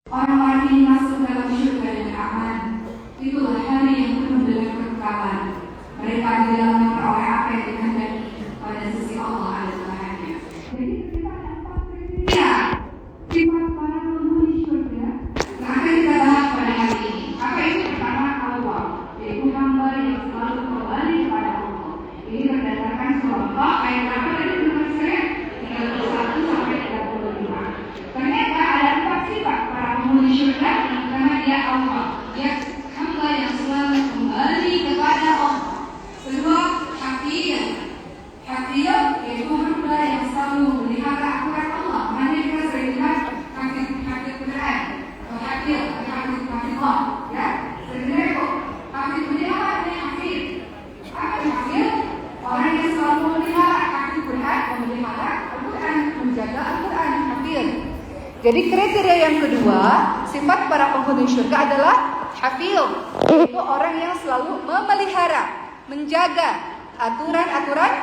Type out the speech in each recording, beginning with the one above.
Orang-orang ini masuk dalam syurga dan aman. Itulah hari yang penuh dengan kekekalan. Mereka di dalamnya memperoleh apa yang dikehendaki. Pada sisi Allah ada Tuhannya. Jadi kita ada 4 kriteria sifat para penghuni syurga yang akan kita bahas pada hari ini. Apa itu? Pertama, Allah, yaitu hamba yang selalu kembali kepada Allah. Ini berdasarkan surah Al ayat berapa tadi teman-teman sekalian? 31 sampai 35. Ternyata ada 4 sifat para penghuni syurga. Yang pertama, dia Allah, dia hamba yang selalu kembali kepada Allah. Kedua, Hafiyah, yaitu hamba yang selalu memelihara aturan Allah. Mana kita sering lihat Hafid Quran atau Hafid Allah, ya. Sebenarnya kok Hafid ini apa artinya Hafid? Apa Hafid? Orang yang selalu memelihara Hafid Quran, memelihara Al-Quran, menjaga Al-Quran, Hafid. Jadi kriteria yang kedua, sifat para penghuni syurga adalah Hafid, yaitu orang yang selalu memelihara, menjaga aturan-aturan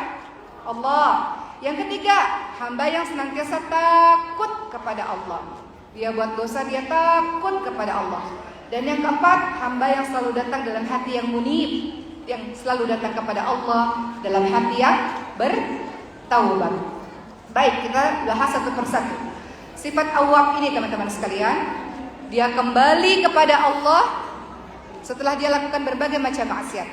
Allah. Yang ketiga, hamba yang senantiasa takut kepada Allah. Dia buat dosa, dia takut kepada Allah. Dan yang keempat, hamba yang selalu datang dalam hati yang munib, yang selalu datang kepada Allah dalam hati yang bertaubat. Baik, kita bahas satu persatu. Sifat awwab ini teman-teman sekalian, dia kembali kepada Allah setelah dia lakukan berbagai macam maksiat.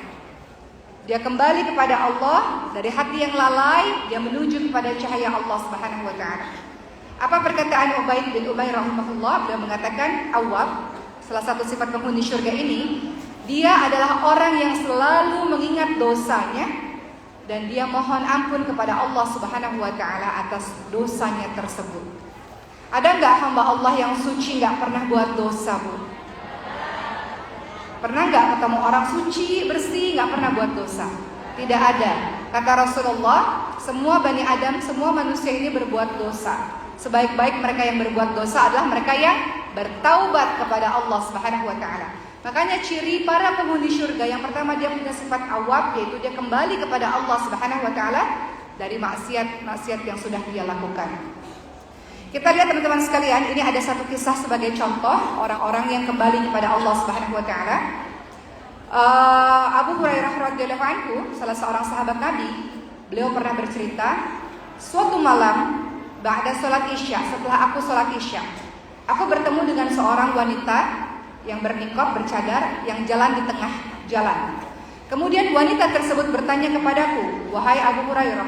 Dia kembali kepada Allah dari hati yang lalai, dia menuju kepada cahaya Allah Subhanahu wa taala. Apa perkataan Ubaid bin Umair rahimahullah? Beliau mengatakan awwab, salah satu sifat penghuni syurga ini, dia adalah orang yang selalu mengingat dosanya dan dia mohon ampun kepada Allah Subhanahu wa taala atas dosanya tersebut. Ada nggak hamba Allah yang suci nggak pernah buat dosa, Bu? Pernah nggak ketemu orang suci, bersih, nggak pernah buat dosa? Tidak ada. Kata Rasulullah, semua Bani Adam, semua manusia ini berbuat dosa. Sebaik-baik mereka yang berbuat dosa adalah mereka yang bertaubat kepada Allah Subhanahu wa taala. Makanya ciri para penghuni syurga yang pertama, dia punya sifat awwab, yaitu dia kembali kepada Allah Subhanahu wa taala dari maksiat yang sudah dia lakukan. Kita lihat teman-teman sekalian, ini ada satu kisah sebagai contoh orang-orang yang kembali kepada Allah Subhanahu wa taala. Abu Hurairah radhiyallahu anhu, salah seorang sahabat Nabi, beliau pernah bercerita, suatu malam ba'da salat Isya, setelah aku salat Isya, aku bertemu dengan seorang wanita yang berniqab, bercadar, yang jalan di tengah jalan. Kemudian wanita tersebut bertanya kepadaku, "Wahai Abu Hurairah,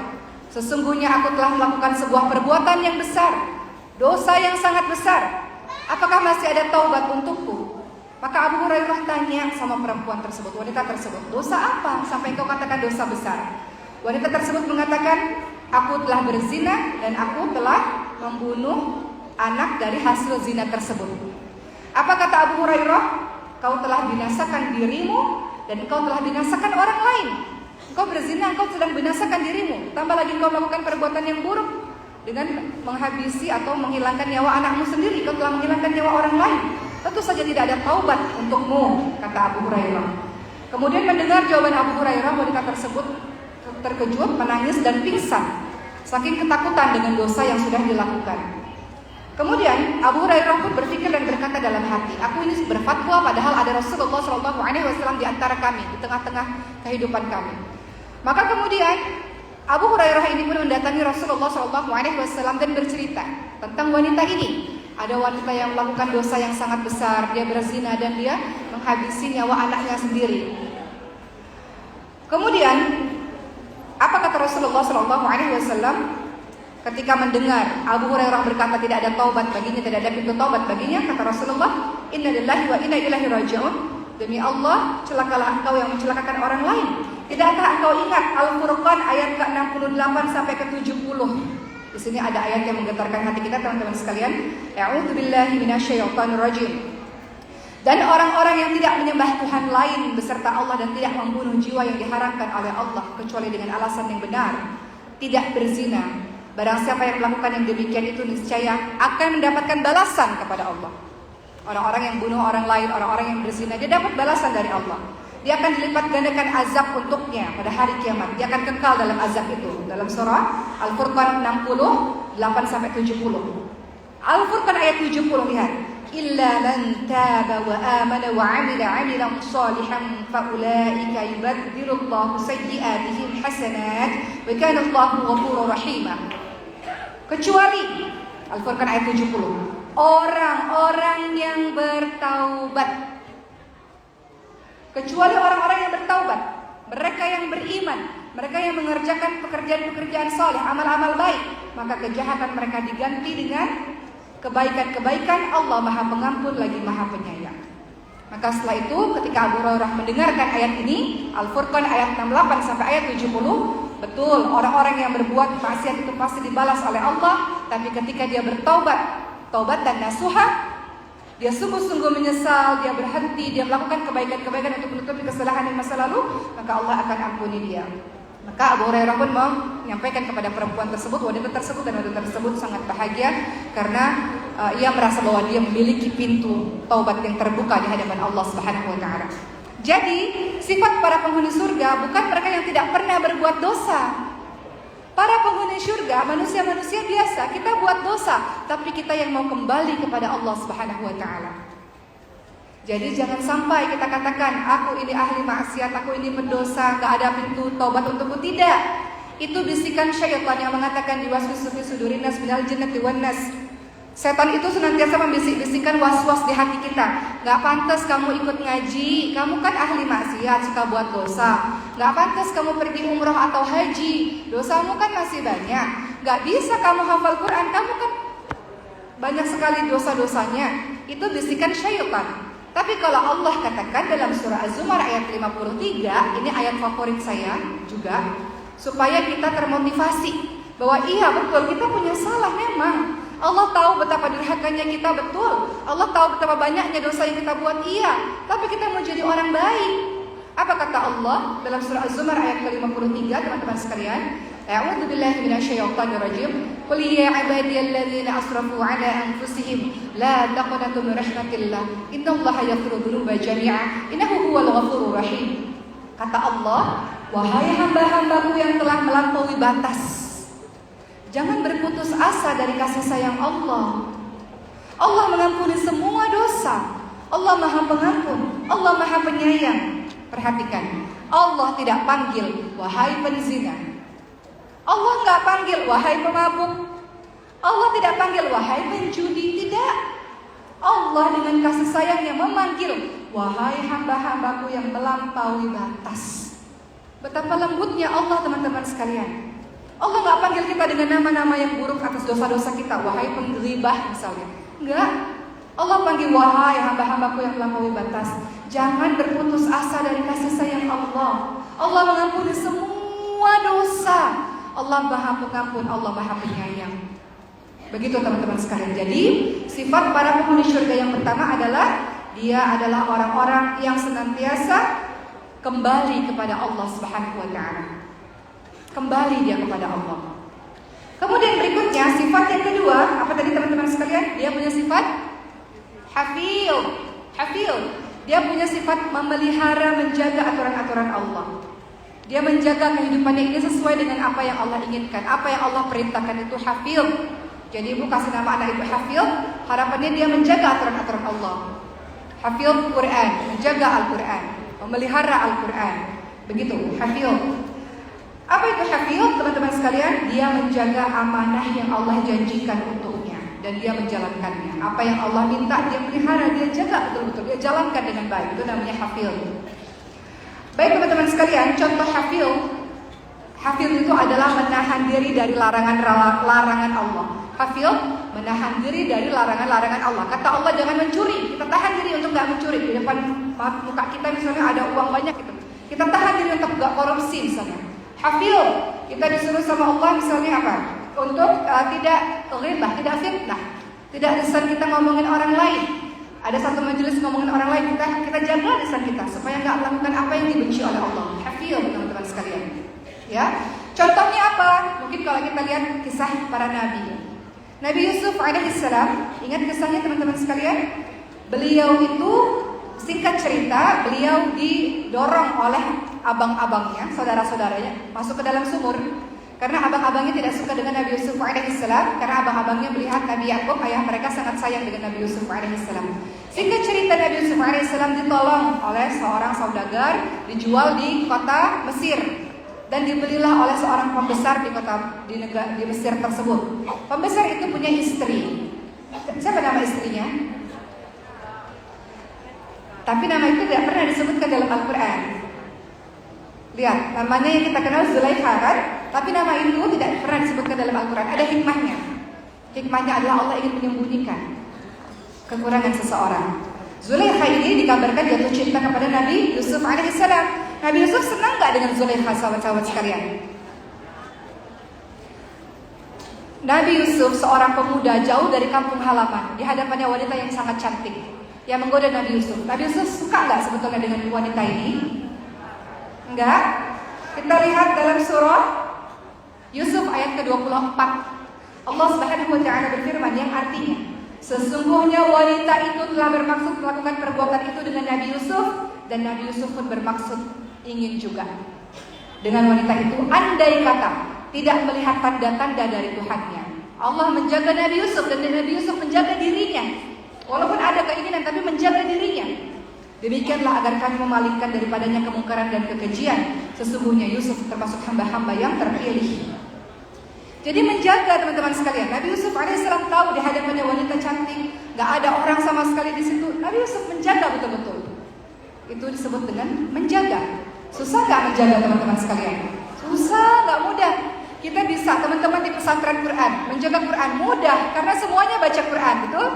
sesungguhnya aku telah melakukan sebuah perbuatan yang besar, dosa yang sangat besar. Apakah masih ada taubat untukku?" Maka Abu Hurairah tanya sama perempuan tersebut, wanita tersebut, "Dosa apa sampai engkau katakan dosa besar?" Wanita tersebut mengatakan, "Aku telah berzina dan aku telah membunuh anak dari hasil zina tersebut." Apa kata Abu Hurairah? "Kau telah binasakan dirimu dan engkau telah binasakan orang lain. Engkau berzina, engkau sedang binasakan dirimu. Tambah lagi engkau melakukan perbuatan yang buruk dengan menghabisi atau menghilangkan nyawa anakmu sendiri. Kau telah menghilangkan nyawa orang lain. Tentu saja tidak ada taubat untukmu," kata Abu Hurairah. Kemudian mendengar jawaban Abu Hurairah, wanita tersebut terkejut, menangis dan pingsan saking ketakutan dengan dosa yang sudah dilakukan. Kemudian Abu Hurairah pun berpikir dan berkata dalam hati, "Aku ini berfatwa padahal ada Rasulullah SAW di antara kami, di tengah-tengah kehidupan kami." Maka kemudian Abu Hurairah ini pun mendatangi Rasulullah SAW dan bercerita tentang wanita ini. Ada wanita yang melakukan dosa yang sangat besar, dia berzina dan dia menghabisi nyawa anaknya sendiri. Kemudian apa kata Rasulullah SAW ketika mendengar Abu Hurairah berkata tidak ada taubat baginya, tidak ada pintu taubat baginya? Kata Rasulullah, "Inna lillahi wa inna ilaihi raji'un." Demi Allah, celakalah engkau yang mencelakakan orang lain. Tidakkah engkau ingat Al-Furqan ayat ke-68 sampai ke-70? Di sini ada ayat yang menggetarkan hati kita teman-teman sekalian. A'udzubillahi minasyaitonirrajim. Dan orang-orang yang tidak menyembah Tuhan lain beserta Allah dan tidak membunuh jiwa yang diharamkan oleh Allah kecuali dengan alasan yang benar, tidak berzina. Barang siapa yang melakukan yang demikian itu niscaya akan mendapatkan balasan kepada Allah. Orang-orang yang bunuh orang lain, orang-orang yang berzina, dia dapat balasan dari Allah. Dia akan dilipat gandakan azab untuknya pada hari kiamat. Dia akan kekal dalam azab itu. Dalam surah Al-Furqan 68 sampai 70. Al-Furqan ayat 70, lihat. illa man taba wa amana wa 'amila 'amalan shalihan fa ulaika yubaddilullahu sayyi'atihim hasanat wa kana Allahu ghafurur rahim. Kecuali Al-Furqan ayat 70, orang-orang yang bertaubat. Kecuali orang-orang yang bertaubat, mereka yang beriman, mereka yang mengerjakan pekerjaan-pekerjaan saleh, amal-amal baik, maka kejahatan mereka diganti dengan kebaikan-kebaikan. Allah Maha Pengampun lagi Maha Penyayang. Maka setelah itu ketika Abu Hurairah mendengarkan ayat ini, Al-Furqan ayat 68 sampai ayat 70, betul, orang-orang yang berbuat maksiat itu pasti dibalas oleh Allah. Tapi ketika dia bertaubat, taubat dan nasuha, dia sungguh-sungguh menyesal, dia berhenti, dia melakukan kebaikan-kebaikan untuk menutupi kesalahan di masa lalu, maka Allah akan ampuni dia. Maka Abu Hurairah pun menyampaikan kepada perempuan tersebut, wanita tersebut, dan wanita tersebut sangat bahagia karena ia merasa bahwa dia memiliki pintu taubat yang terbuka di hadapan Allah Subhanahu wa taala. Jadi, sifat para penghuni surga bukan mereka yang tidak pernah berbuat dosa. Para penghuni surga manusia-manusia biasa, kita buat dosa, tapi kita yang mau kembali kepada Allah Subhanahu wa taala. Jadi jangan sampai kita katakan, aku ini ahli maksiat, aku ini pendosa, gak ada pintu taubat untukku. Tidak. Itu bisikan syaitan yang mengatakan diwaswisu fi sudurin nas minal jinnati wan nas. Setan itu senantiasa membisik-bisikkan was-was di hati kita. Gak pantas kamu ikut ngaji, kamu kan ahli maksiat, suka buat dosa. Gak pantas kamu pergi umroh atau haji, dosamu kan masih banyak. Gak bisa kamu hafal Quran, kamu kan banyak sekali dosa-dosanya. Itu bisikan syaitan. Tapi kalau Allah katakan dalam surah Az-Zumar ayat 53, ini ayat favorit saya juga, supaya kita termotivasi bahwa iya betul kita punya salah memang. Allah tahu betapa durhakanya kita, betul. Allah tahu betapa banyaknya dosa yang kita buat, iya. Tapi kita mau jadi orang baik. Apa kata Allah dalam surah Az-Zumar ayat ke-53, teman-teman sekalian? A'udzu billahi minasyaitonir rajim. Qul ya ibadiyalladzina asrafu ala anfusihim la taqnatu min rahmatillah. Innallaha yaghfiru dzunuba jami'a. Innahu huwal ghafurur rahim. Kata Allah, wahai hamba-hambaku yang telah melampaui batas, jangan berputus asa dari kasih sayang Allah. Allah mengampuni semua dosa. Allah Maha Pengampun, Allah Maha Penyayang. Perhatikan, Allah tidak panggil wahai penzina. Allah nggak panggil wahai pemabuk. Allah tidak panggil wahai penjudi, tidak. Allah dengan kasih sayangnya memanggil wahai hamba-hambaku yang melampaui batas. Betapa lembutnya Allah, teman-teman sekalian. Allah nggak panggil kita dengan nama-nama yang buruk atas dosa-dosa kita, wahai penggibah misalnya. Enggak. Allah panggil wahai hamba-hambaku yang melampaui batas. Jangan berputus asa dari kasih sayang Allah. Allah mengampuni semua dosa. Allah Maha Pengampun, Allah Maha Penyayang. Begitu teman-teman sekalian. Jadi sifat para penghuni surga yang pertama adalah dia adalah orang-orang yang senantiasa kembali kepada Allah Subhanahu wa taala. Kembali dia kepada Allah. Kemudian berikutnya sifat yang kedua, apa tadi teman-teman sekalian? Dia punya sifat hafil. Dia punya sifat memelihara, menjaga aturan-aturan Allah. Dia menjaga kehidupannya ini sesuai dengan apa yang Allah inginkan, apa yang Allah perintahkan, itu hafil. Jadi ibu kasih nama anak ibu hafil, harapannya dia menjaga aturan-aturan Allah. Hafil Quran, menjaga Al-Quran, memelihara Al-Quran. Begitu, hafil. Apa itu hafil, teman-teman sekalian? Dia menjaga amanah yang Allah janjikan untuknya dan dia menjalankannya. Apa yang Allah minta dia pelihara, dia jaga betul-betul, dia jalankan dengan baik. Itu namanya hafil. Baik teman-teman sekalian, contoh hafil. Hafil itu adalah menahan diri dari larangan Allah. Hafil menahan diri dari larangan Allah. Kata Allah jangan mencuri, kita tahan diri untuk nggak mencuri. Di depan muka kita misalnya ada uang banyak gitu, kita tahan diri untuk nggak korupsi misalnya. Hafil, kita disuruh sama Allah misalnya apa? Untuk tidak ghibah, tidak fitnah, tidak lisan kita ngomongin orang lain. Ada satu majelis ngomongin orang lain, kita jaga lisan kita supaya nggak melakukan apa yang dibenci oleh Allah. Hafil, teman-teman sekalian. Ya, contohnya apa? Mungkin kalau kita lihat kisah para nabi. Nabi Yusuf alaihissalam, ingat kisahnya teman-teman sekalian? Beliau itu singkat cerita, beliau didorong oleh abang-abangnya, saudara-saudaranya, masuk ke dalam sumur. Karena abang-abangnya tidak suka dengan Nabi Yusuf alaihissalam, karena abang-abangnya melihat Nabi Yakub, ayah mereka sangat sayang dengan Nabi Yusuf alaihissalam. Sehingga cerita Nabi Yusuf alaihissalam ditolong oleh seorang saudagar, dijual di kota Mesir, dan dibelilah oleh seorang pembesar di Mesir tersebut. Pembesar itu punya istri. Siapa nama istrinya? Tapi nama itu tidak pernah disebutkan dalam Al-Quran. Lihat, namanya yang kita kenal Zulaikha kan? Tapi nama itu tidak pernah disebutkan dalam Al-Quran. Ada hikmahnya. Hikmahnya adalah Allah ingin menyembunyikan kekurangan seseorang. Zulaikha ini dikabarkan jatuh cinta kepada Nabi Yusuf alaihissalam. Nabi Yusuf senang gak dengan Zulaikha, sahabat-sahabat sekalian? Nabi Yusuf seorang pemuda jauh dari kampung halaman, di hadapannya wanita yang sangat cantik yang menggoda Nabi Yusuf. Nabi Yusuf suka gak sebetulnya dengan wanita ini? Enggak. Kita lihat dalam surah Yusuf ayat ke-24. Allah Subhanahu wa taala berfirman yang artinya, sesungguhnya wanita itu telah bermaksud melakukan perbuatan itu dengan Nabi Yusuf, dan Nabi Yusuf pun bermaksud ingin juga dengan wanita itu, andai kata tidak melihat tanda-tanda dari Tuhannya. Allah menjaga Nabi Yusuf dan Nabi Yusuf menjaga dirinya. Walaupun ada keinginan tapi menjaga dirinya. Demikianlah agar kami memalingkan daripadanya kemungkaran dan kekejian. Sesungguhnya Yusuf termasuk hamba-hamba yang terpilih. Jadi menjaga, teman-teman sekalian. Nabi Yusuf alaihissalam tahu di hadapannya wanita cantik, gak ada orang sama sekali di situ. Nabi Yusuf menjaga betul-betul. Itu disebut dengan menjaga. Susah gak menjaga, teman-teman sekalian? Susah, gak mudah. Kita bisa, teman-teman di pesantren Quran, menjaga Quran mudah karena semuanya baca Quran, betul?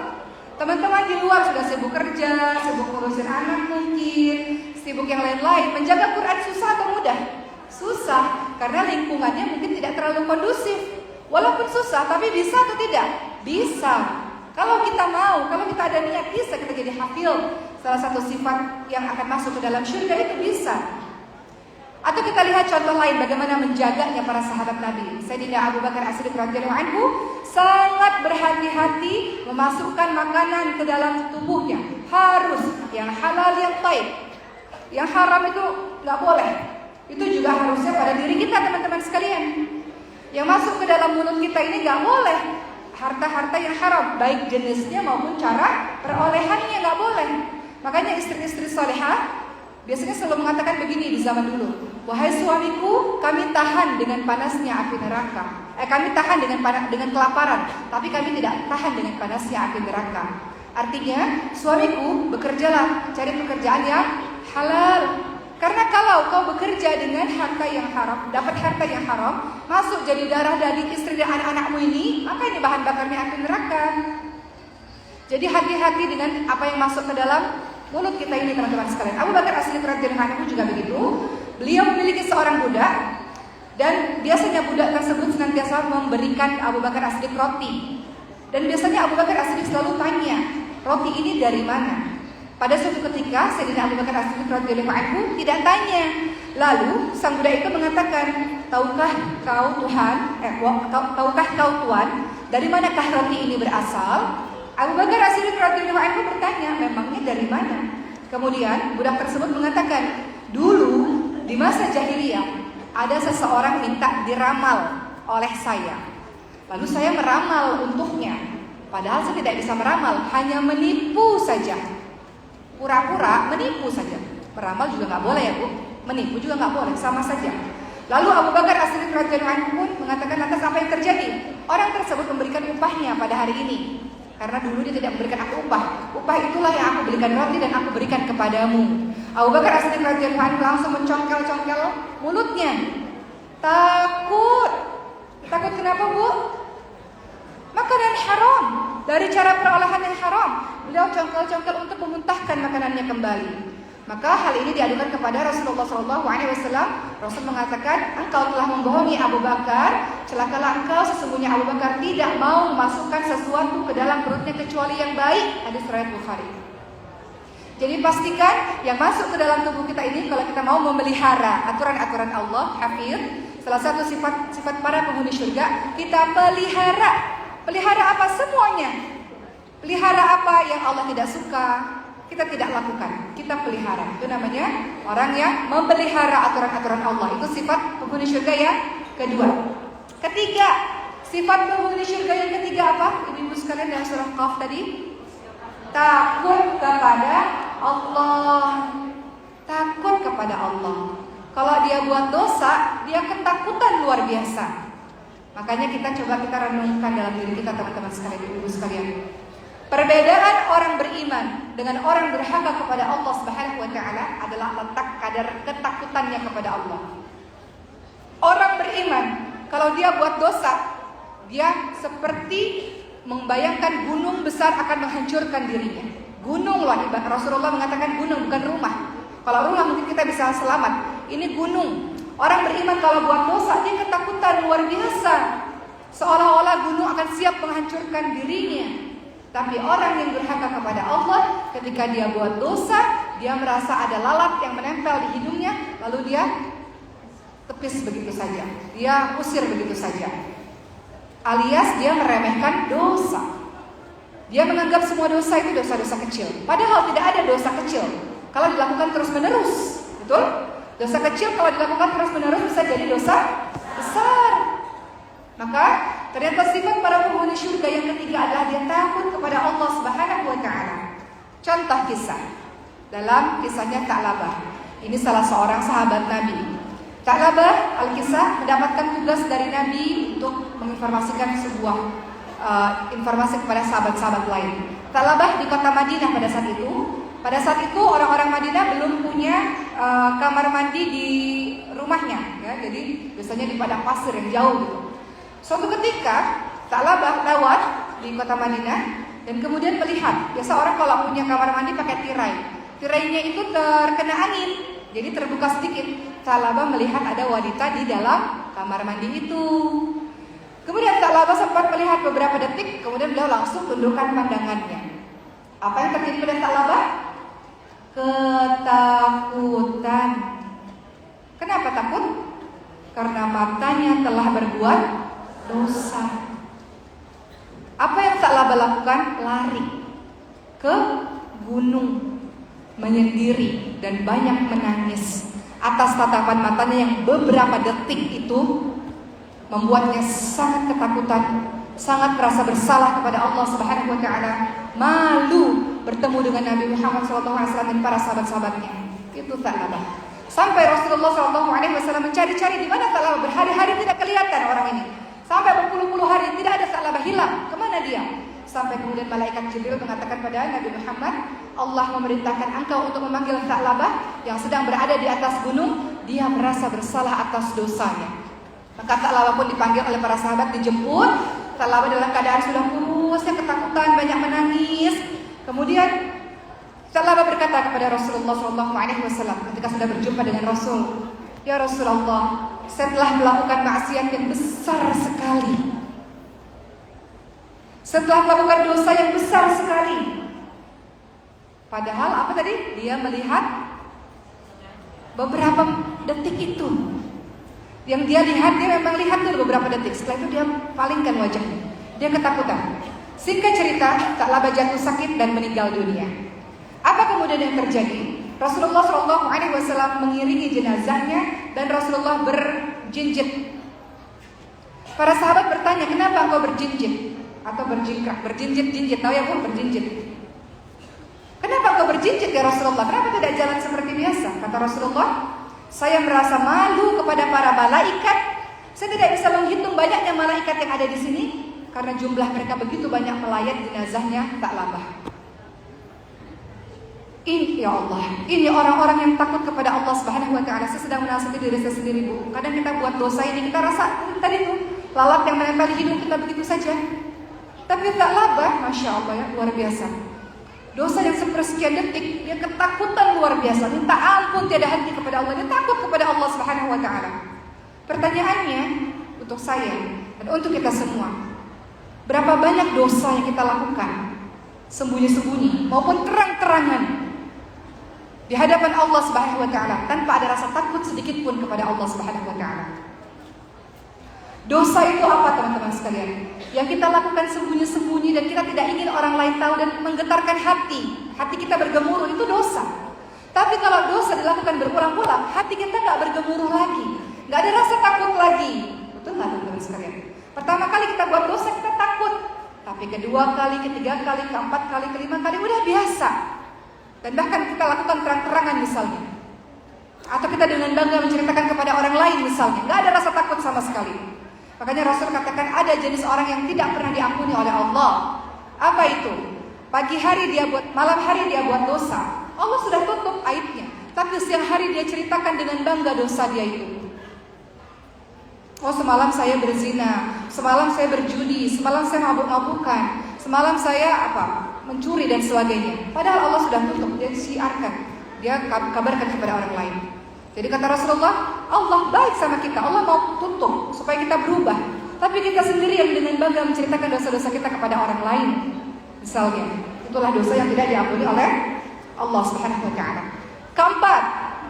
Teman-teman di luar sudah sibuk kerja, sibuk ngurusin anak mungkin, sibuk yang lain-lain. Menjaga Quran susah atau mudah? Susah, karena lingkungannya mungkin tidak terlalu kondusif. Walaupun susah, tapi bisa atau tidak? Bisa. Kalau kita mau, kalau kita ada niat, bisa kita jadi hafil. Salah satu sifat yang akan masuk ke dalam syurga itu bisa. Atau kita lihat contoh lain bagaimana menjaganya para sahabat Nabi. Sayyidina Abu Bakar As-Siddiq radhiyallahu anhu sangat berhati-hati memasukkan makanan ke dalam tubuhnya. Harus yang halal, yang thayyib. Yang haram itu nggak boleh. Itu juga harusnya pada diri kita, teman-teman sekalian. Yang masuk ke dalam mulut kita ini nggak boleh harta-harta yang haram, baik jenisnya maupun cara perolehannya nggak boleh. Makanya istri-istri salehah biasanya selalu mengatakan begini di zaman dulu, wahai suamiku, kami tahan dengan panasnya api neraka. Kami tahan dengan kelaparan, tapi kami tidak tahan dengan panasnya api neraka. Artinya, suamiku, bekerjalah, cari pekerjaan yang halal. Karena kalau kau bekerja dengan harta yang haram, dapat harta yang haram, masuk jadi darah daging istri dan anak-anakmu ini, maka ini bahan bakarnya api neraka. Jadi hati-hati dengan apa yang masuk ke dalam mulut kita ini, teman-teman sekalian. Abu Bakar As-Siddiq radhiyallahu anhu juga begitu. Beliau memiliki seorang budak, dan biasanya budak tersebut senantiasa memberikan Abu Bakar As-Siddiq roti. Dan biasanya Abu Bakar As-Siddiq selalu tanya, roti ini dari mana? Pada suatu ketika Sayyidina Abu Bakar As-Siddiq radhiyallahu anhu tidak tanya. Lalu sang budak itu mengatakan, tahukah kau Tuhan, dari manakah roti ini berasal? Abu Bakar As-Siddiq radhiyallahu anhu bertanya, memangnya dari mana? Kemudian budak tersebut mengatakan, dulu di masa jahiliyah ada seseorang minta diramal oleh saya. Lalu saya meramal untuknya. Padahal saya tidak bisa meramal, hanya menipu saja. Pura-pura menipu saja. Meramal juga nggak boleh ya Bu, menipu juga nggak boleh, sama saja. Lalu Abu Bakar As-Siddiq radhiyallahu anhu pun mengatakan, atas apa yang terjadi? Orang tersebut memberikan upahnya pada hari ini. Karena dulu dia tidak memberikan aku upah. Upah itulah yang aku berikan roti dan aku berikan kepadamu. Abu Bakar As-Siddiq radhiyallahu anhu langsung mencongkel-congkel mulutnya. Takut. Takut kenapa Bu? Makanan haram. Dari cara perolahan yang haram, beliau congkel-congkel untuk memuntahkan makanannya kembali. Maka hal ini diadukan kepada Rasulullah SAW. Rasul mengatakan, engkau telah membohongi Abu Bakar. Celakalah engkau, sesungguhnya Abu Bakar tidak mau memasukkan sesuatu ke dalam perutnya kecuali yang baik. Hadis riwayat Bukhari. Jadi pastikan yang masuk ke dalam tubuh kita ini, kalau kita mau memelihara aturan-aturan Allah, hafir, salah satu sifat para penghuni surga, kita pelihara. Pelihara apa? Semuanya. Pelihara apa yang Allah tidak suka, kita tidak lakukan, kita pelihara. Itu namanya orang yang memelihara aturan-aturan Allah. Itu sifat penghuni surga yang kedua. Ketiga, sifat penghuni surga yang ketiga apa? Ibu-ibu sekalian dalam surah Qaf tadi, takut kepada Allah. Takut kepada Allah. Kalau dia buat dosa, dia ketakutan luar biasa. Makanya kita renungkan dalam diri kita, teman-teman sekalian, ibu-ibu sekalian. Perbedaan orang beriman dengan orang durhaka kepada Allah Subhanahu wa taala adalah letak kadar ketakutannya kepada Allah. Orang beriman, kalau dia buat dosa, dia seperti membayangkan gunung besar akan menghancurkan dirinya. Gunung loh, Rasulullah mengatakan gunung, bukan rumah. Kalau rumah mungkin kita bisa selamat. Ini gunung. Orang beriman kalau buat dosa, dia ketakutan luar biasa. Seolah-olah gunung akan siap menghancurkan dirinya. Tapi orang yang durhaka kepada Allah, ketika dia buat dosa, dia merasa ada lalat yang menempel di hidungnya, lalu dia tepis begitu saja. Dia usir begitu saja. Alias dia meremehkan dosa. Dia menganggap semua dosa itu dosa-dosa kecil. Padahal tidak ada dosa kecil kalau dilakukan terus-menerus. Betul? Dosa kecil kalau dilakukan terus-menerus bisa jadi dosa besar. Maka ternyata sifat para penghuni surga yang ketiga adalah dia takut kepada Allah Subhanahu wa taala. Contoh kisah. Dalam kisahnya Tha'labah. Ini salah seorang sahabat Nabi. Tha'labah Al-Kisah mendapatkan tugas dari Nabi untuk menginformasikan sebuah informasi kepada sahabat-sahabat lain. Tha'labah di kota Madinah pada saat itu. Pada saat itu orang-orang Madinah belum punya kamar mandi di rumahnya, ya. Jadi biasanya di padang pasir yang jauh gitu. Suatu ketika Tha'labah lewat di kota Madinah dan kemudian melihat, biasa orang kalau punya kamar mandi pakai tirai. Tirainya itu terkena angin, jadi terbuka sedikit. Tha'labah melihat ada wanita di dalam kamar mandi itu. Kemudian Tha'labah sempat melihat beberapa detik, kemudian beliau langsung tundukkan pandangannya. Apa yang terjadi pada Tha'labah? Ketakutan. Kenapa takut? Karena matanya telah berbuat dosa. Apa yang Tha'labah lakukan? Lari ke gunung, menyendiri dan banyak menangis atas tatapan matanya yang beberapa detik itu membuatnya sangat ketakutan, sangat merasa bersalah kepada Allah Subhanahu wa taala, malu bertemu dengan Nabi Muhammad SAW dan para sahabat-sahabatnya. Itu Tha'labah. Sampai Rasulullah SAW mencari-cari di mana Tha'labah. Berhari-hari tidak kelihatan orang ini. Sampai berpuluh-puluh hari tidak ada Tha'labah, hilang. Kemana dia? Sampai kemudian malaikat Jibril mengatakan pada Nabi Muhammad, Allah memerintahkan engkau untuk memanggil Tha'labah yang sedang berada di atas gunung. Dia merasa bersalah atas dosanya. Maka Tha'labah pun dipanggil oleh para sahabat, dijemput. Tha'labah dalam keadaan sudah kurusnya ketakutan, banyak menangis. Kemudian Tha'labah berkata kepada Rasulullah SAW ketika sudah berjumpa dengan Rasul, ya Rasulullah, saya telah melakukan maksiat yang besar sekali. Setelah melakukan dosa yang besar sekali. Padahal apa tadi? Dia melihat beberapa detik itu. Yang dia lihat, dia memang lihat dulu beberapa detik. Setelah itu dia palingkan wajahnya. Dia ketakutan. Singkat cerita, Tha'labah jatuh sakit dan meninggal dunia. Apa kemudian yang terjadi? Rasulullah SAW mengiringi jenazahnya dan Rasulullah berjinjit. Para sahabat bertanya, kenapa engkau berjinjit? Atau berjingkrak, berjinjit-jinjit, tahu ya Bu, berjinjit. Kenapa engkau berjinjit ya Rasulullah? Kenapa tidak jalan seperti biasa? Kata Rasulullah, saya merasa malu kepada para malaikat. Saya tidak bisa menghitung banyaknya malaikat yang ada di sini karena jumlah mereka begitu banyak melayat jenazahnya Tha'labah. Ini ya Allah, ini orang-orang yang takut kepada Allah Subhanahu wa taala. Saya sedang menasihati diri saya sendiri, Bu. Kadang kita buat dosa ini, kita rasa tadi tuh lalat yang menempel di hidung kita begitu saja. Tapi Tha'labah, Masya Allah ya, luar biasa. Dosa yang sepersekian detik, dia ketakutan luar biasa, minta ampun tiada henti kepada Allah, dia takut kepada Allah Subhanahu wa taala. Pertanyaannya untuk saya dan untuk kita semua, berapa banyak dosa yang kita lakukan sembunyi-sembunyi maupun terang-terangan di hadapan Allah Subhanahu wa taala tanpa ada rasa takut sedikit pun kepada Allah Subhanahu wa taala? Dosa itu apa teman-teman sekalian? Yang kita lakukan sembunyi-sembunyi dan kita tidak ingin orang lain tahu dan menggetarkan hati. Hati kita bergemuruh, itu dosa. Tapi kalau dosa dilakukan berulang-ulang, hati kita gak bergemuruh lagi, gak ada rasa takut lagi. Betul gak teman-teman Ibu sekalian. Pertama kali kita buat dosa kita takut, tapi kedua kali, ketiga kali, keempat kali, kelima kali udah biasa. Dan bahkan kita lakukan terang-terangan misalnya, atau kita dengan bangga menceritakan kepada orang lain misalnya, nggak ada rasa takut sama sekali. Makanya Rasul katakan ada jenis orang yang tidak pernah diampuni oleh Allah. Apa itu? Pagi hari dia buat, malam hari dia buat dosa, Allah sudah tutup aibnya, tapi siang hari dia ceritakan dengan bangga dosa dia itu. Oh, semalam saya berzina, semalam saya berjudi, semalam saya mabuk-mabukan, semalam saya mencuri dan sebagainya. Padahal Allah sudah tutup, dia siarkan, dia kabarkan kepada orang lain. Jadi kata Rasulullah, Allah baik sama kita, Allah mau tutup supaya kita berubah. Tapi kita sendiri yang dengan bangga menceritakan dosa-dosa kita kepada orang lain. Misalnya, itulah dosa yang tidak diampuni oleh Allah Subhanahu wa taala. Keempat,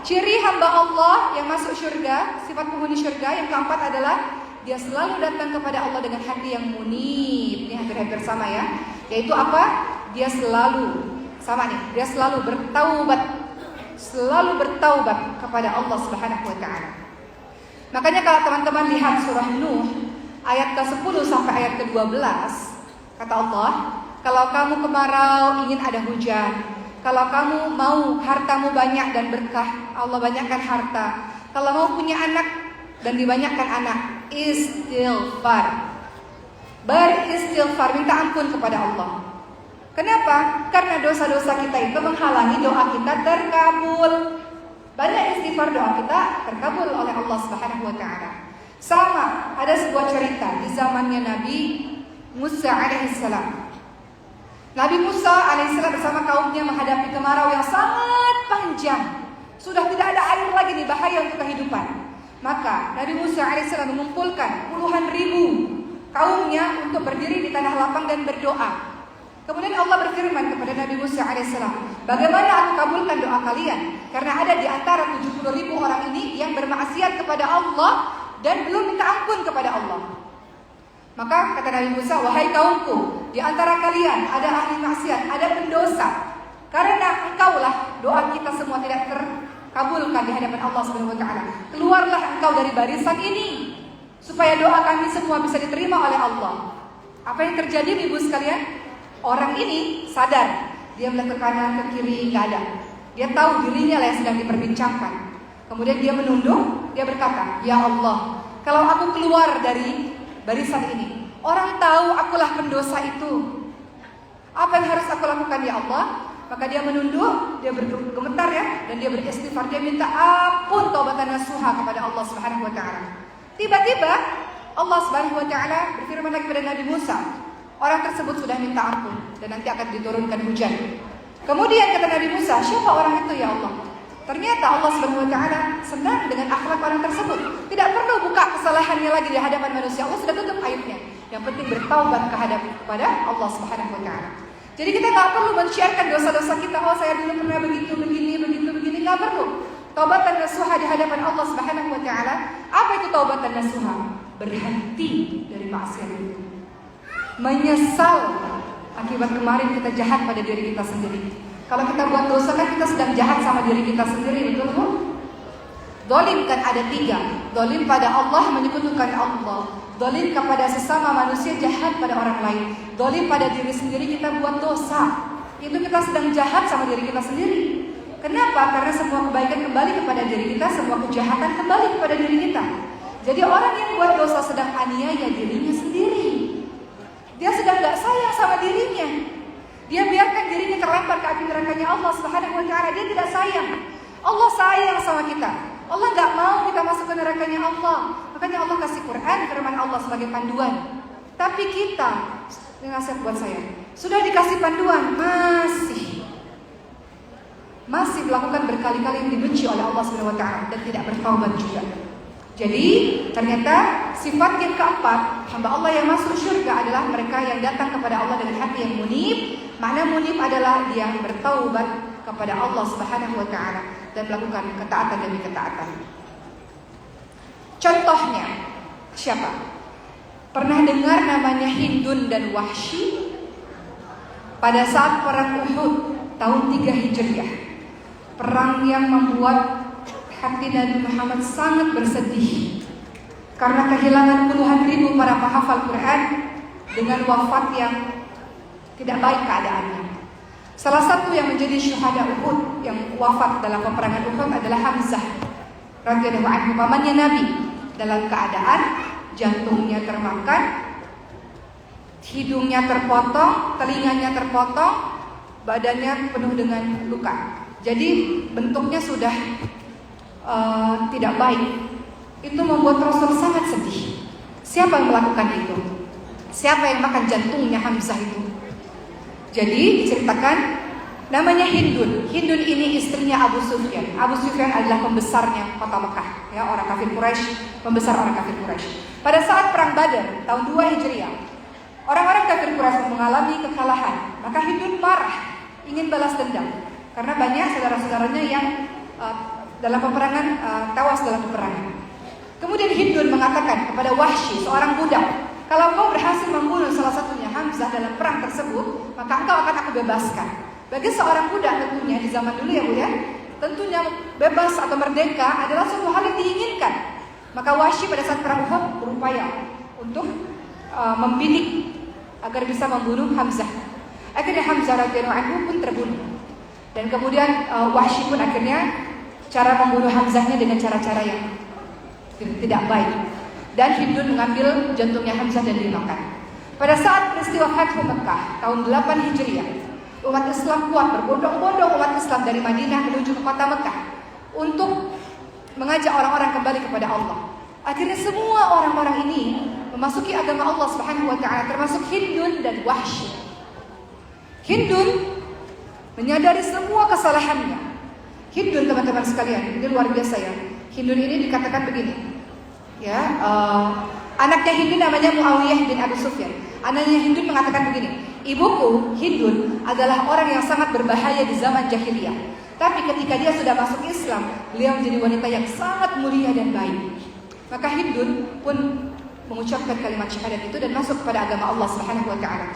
ciri hamba Allah yang masuk surga, sifat penghuni surga yang keempat adalah dia selalu datang kepada Allah dengan hati yang munib. Ini hampir-hampir sama ya. Yaitu apa? Dia selalu sama nih, dia selalu bertaubat kepada Allah Subhanahu wa taala. Makanya kalau teman-teman lihat surah Nuh ayat ke-10 sampai ayat ke-12, kata Allah, kalau kamu kemarau ingin ada hujan, kalau kamu mau hartamu banyak dan berkah, Allah banyakkan harta. Kalau mau punya anak dan dibanyakkan anak, istighfar. Beristighfar, minta ampun kepada Allah. Kenapa? Karena dosa-dosa kita itu menghalangi doa kita terkabul. Banyak istighfar, doa kita terkabul oleh Allah Subhanahu wa taala. Sama, ada sebuah cerita di zamannya Nabi Musa alaihissalam. Nabi Musa alaihissalam bersama kaumnya menghadapi kemarau yang sangat panjang. Sudah tidak ada air lagi nih, bahaya untuk kehidupan. Maka Nabi Musa alaihissalam mengumpulkan puluhan ribu kaumnya untuk berdiri di tanah lapang dan berdoa. Kemudian Allah berfirman kepada Nabi Musa alaihissalam, bagaimana aku kabulkan doa kalian? Karena ada di antara 70 ribu orang ini yang bermaksiat kepada Allah dan belum minta ampun kepada Allah. Maka kata Nabi Musa, wahai kaumku, di antara kalian ada ahli maksiat, ada pendosa. Karena engkaulah doa kita semua tidak terkabulkan di hadapan Allah Subhanahu wa taala. Keluarlah engkau dari barisan ini supaya doa kami semua bisa diterima oleh Allah. Apa yang terjadi Ibu sekalian? Orang ini sadar, dia melihat ke kanan ke kiri nggak ada. Dia tahu dirinya lah yang sedang diperbincangkan. Kemudian dia menunduk, dia berkata, ya Allah, kalau aku keluar dari barisan ini, orang tahu akulah pendosa itu, apa yang harus aku lakukan ya Allah? Maka dia menunduk, dia bergemetar ya, dan dia beristighfar, dia minta ampun taubatan nasuha kepada Allah Subhanahu wa taala. Tiba-tiba Allah Subhanahu wa taala berfirman lagi kepada Nabi Musa, orang tersebut sudah minta ampun dan nanti akan diturunkan hujan. Kemudian kata Nabi Musa, siapa orang itu ya Allah? Ternyata Allah Subhanahu wa taala senang dengan akhlak orang tersebut. Tidak perlu buka kesalahannya lagi di hadapan manusia. Allah sudah tutup aibnya. Yang penting bertaubat kepada Allah Subhanahu wa taala. Jadi kita nggak perlu menciarkan dosa-dosa kita. Oh, saya dulu pernah begini, nggak perlu. Taubatan nasuha di hadapan Allah Subhanahu wa taala. Apa itu taubatan nasuha? Berhenti dari maksiat itu. Menyesal akibat kemarin kita jahat pada diri kita sendiri. Kalau kita buat dosa kan kita sedang jahat sama diri kita sendiri, betul bu? Dolim kan ada 3. Dolim pada Allah, menyekutukan Allah. Dolim kepada sesama manusia, jahat pada orang lain. Dolim pada diri sendiri, kita buat dosa. Itu kita sedang jahat sama diri kita sendiri. Kenapa? Karena semua kebaikan kembali kepada diri kita, semua kejahatan kembali kepada diri kita. Jadi orang yang buat dosa sedang aniaya dirinya sendiri. Dia sedang gak sayang sama dirinya. Dia biarkan dirinya terlempar ke api nerakanya Allah Subhanahu wa taala. Dia tidak sayang. Allah sayang sama kita. Allah gak mau kita masuk ke nerakanya Allah. Makanya Allah kasih Quran, firman Allah sebagai panduan. Tapi kita, ini nasihat buat saya, sudah dikasih panduan, masih melakukan berkali-kali yang dibenci oleh Allah Subhanahu wa taala dan tidak bertaubat juga. Jadi ternyata sifat yang keempat hamba Allah yang masuk surga adalah mereka yang datang kepada Allah dengan hati yang munib. Makna munib adalah dia bertaubat kepada Allah Subhanahu wa taala dan melakukan ketaatan demi ketaatan. Contohnya siapa? Pernah dengar namanya Hindun dan Wahsy? Pada saat perang Uhud tahun 3 Hijriah, perang yang membuat hati Nabi Muhammad sangat bersedih. karena kehilangan puluhan ribu para penghafal Quran dengan wafat yang tidak baik keadaannya. Salah satu yang menjadi syuhada Uhud yang wafat dalam peperangan Uhud adalah Hamzah radhiyallahu anhu, pamannya Nabi, dalam keadaan jantungnya termakan, hidungnya terpotong, telinganya terpotong, badannya penuh dengan luka. Jadi bentuknya sudah tidak baik. Itu membuat Rasul sangat sedih. Siapa yang melakukan itu? Siapa yang makan jantungnya Hamzah itu? Jadi diceritakan namanya Hindun. Hindun ini istrinya Abu Sufyan. Abu Sufyan adalah pembesarnya kota Mekah, ya, orang kafir Quraisy, pembesar orang kafir Quraisy. Pada saat perang Badar tahun 2 Hijriah, orang-orang kafir Quraisy mengalami kekalahan. Maka Hindun marah, ingin balas dendam karena banyak saudara-saudaranya yang dalam peperangan tewas dalam peperangan. Kemudian Hindun mengatakan kepada Wahsy, seorang budak, kalau kau berhasil membunuh salah satunya Hamzah dalam perang tersebut, maka engkau akan aku bebaskan. Bagi seorang budak tentunya di zaman dulu ya Bu ya, tentunya bebas atau merdeka adalah suatu hal yang diinginkan. Maka Wahsy pada saat perang Uhud berupaya untuk membidik agar bisa membunuh Hamzah. Akhirnya Hamzah radhiyallahu anhu pun terbunuh. Dan kemudian Wahsy pun akhirnya cara membunuh Hamzahnya dengan cara-cara yang tidak baik. Dan Hindun mengambil jantungnya Hamzah dan dimakan. Pada saat peristiwa Fathu Mekah tahun 8 Hijriah, umat Islam kuat, berbondong-bondong umat Islam dari Madinah menuju ke kota Mekah untuk mengajak orang-orang kembali kepada Allah. Akhirnya semua orang-orang ini memasuki agama Allah Subhanahu wa taala, termasuk Hindun dan Wahsy. Hindun menyadari semua kesalahannya. Hindun, teman-teman sekalian, ini luar biasa ya. Hindun ini dikatakan begini, ya, anaknya Hindun namanya Muawiyah bin Abi Sufyan. Anaknya Hindun mengatakan begini, ibuku Hindun adalah orang yang sangat berbahaya di zaman jahiliyah. Tapi ketika dia sudah masuk Islam, beliau menjadi wanita yang sangat mulia dan baik. Maka Hindun pun mengucapkan kalimat syahadat itu dan masuk kepada agama Allah Subhanahu wa taala.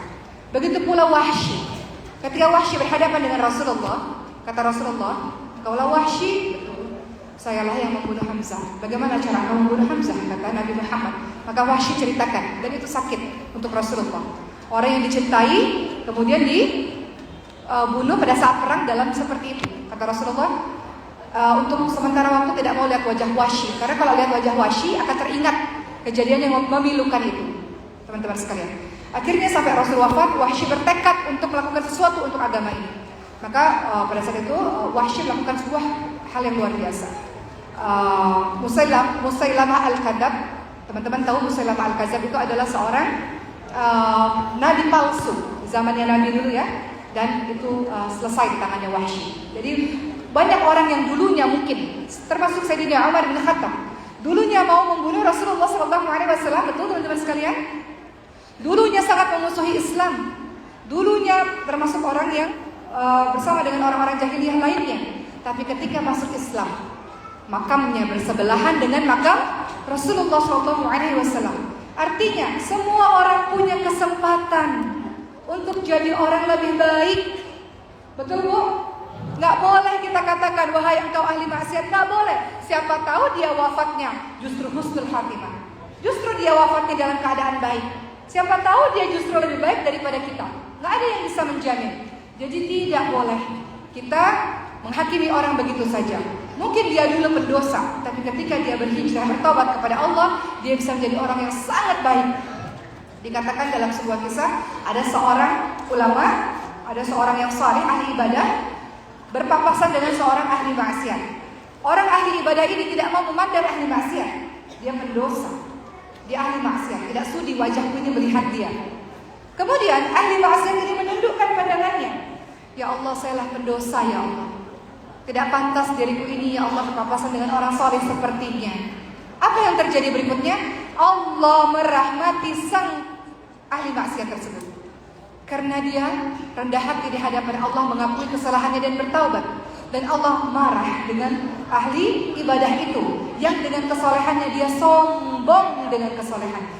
Begitu pula Wahsy. Ketika Wahsy berhadapan dengan Rasulullah, kata Rasulullah, "Kaulah Wahsy, sayalah yang membunuh Hamzah. Bagaimana cara kamu membunuh Hamzah?" kata Nabi Muhammad. Maka Wahsy ceritakan, dan itu sakit untuk Rasulullah. Orang yang dicintai kemudian dibunuh pada saat perang dalam seperti itu. Kata Rasulullah, untuk sementara waktu tidak mau lihat wajah Wahsy, karena kalau lihat wajah Wahsy akan teringat kejadian yang memilukan itu. Teman-teman sekalian, akhirnya sampai Rasul wafat, Wahsy bertekad untuk melakukan sesuatu untuk agama ini. Maka pada saat itu Wahsy melakukan sebuah hal yang luar biasa. Musailamah al-Kadzab, teman-teman tahu Musailamah al-Kadzab itu adalah seorang nabi palsu zamannya Nabi dulu ya, dan itu selesai di tangannya Wahsy. Jadi banyak orang yang dulunya mungkin, termasuk Sayyidina Umar bin Khattab, dulunya mau membunuh Rasulullah SAW, betul teman-teman sekalian? Dulunya sangat memusuhi Islam, dulunya termasuk orang yang bersama dengan orang-orang jahiliyah lainnya. Tapi ketika masuk Islam, makamnya bersebelahan dengan makam Rasulullah SAW. Artinya semua orang punya kesempatan untuk jadi orang lebih baik. Betul Bu? Nggak boleh kita katakan, wahai engkau ahli maksiat, nggak boleh. Siapa tahu dia wafatnya justru husnul khatimah, justru dia wafatnya dalam keadaan baik. Siapa tahu dia justru lebih baik daripada kita. Nggak ada yang bisa menjamin. Jadi tidak boleh kita menghakimi orang begitu saja. Mungkin dia dulu pendosa, tapi ketika dia berhijrah, bertobat kepada Allah, dia bisa menjadi orang yang sangat baik. Dikatakan dalam sebuah kisah, ada seorang ulama, ada seorang yang saleh, ahli ibadah, berpapasan dengan seorang ahli maksiat. Orang ahli ibadah ini tidak mau memandang ahli maksiat. Dia pendosa, dia ahli maksiat, tidak sudi wajahku ini melihat dia. Kemudian ahli maksiat ini menundukkan pandangannya. Ya Allah, sayalah pendosa ya Allah. Tidak pantas diriku ini ya Allah berpapasan dengan orang saleh sepertinya. Apa yang terjadi berikutnya? Allah merahmati sang ahli maksiat tersebut. Karena dia rendah hati di hadapan Allah, mengakui kesalahannya dan bertaubat. Dan Allah marah dengan ahli ibadah itu, yang dengan kesalehannya dia sombong dengan kesalehannya.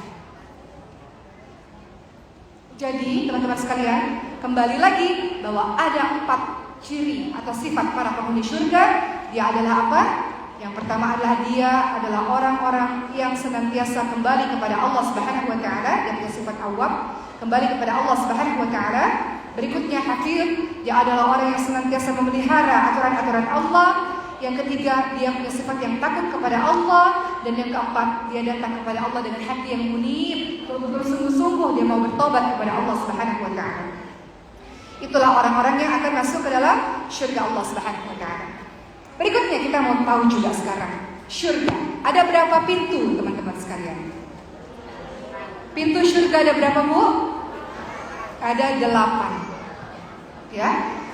Jadi teman-teman sekalian, kembali lagi bahwa ada 4 ciri atau sifat para penghuni surga. Dia adalah apa? Yang pertama adalah dia adalah orang-orang yang senantiasa kembali kepada Allah Subhanahu wa taala, dan punya sifat awwab, kembali kepada Allah Subhanahu wa taala. Berikutnya hakim, dia adalah orang yang senantiasa memelihara aturan-aturan Allah. Yang ketiga, dia punya sifat yang takut kepada Allah. Dan yang keempat, dia datang kepada Allah dengan hati yang munib, betul-betul sungguh-sungguh dia mau bertobat kepada Allah Subhanahu wa taala. Itulah orang-orang yang akan masuk ke dalam syurga Allah Subhanahu wa taala. Berikutnya kita mau tahu juga sekarang, syurga ada berapa pintu, teman-teman sekalian? Pintu syurga ada berapa, Bu? Ada 8. Ya,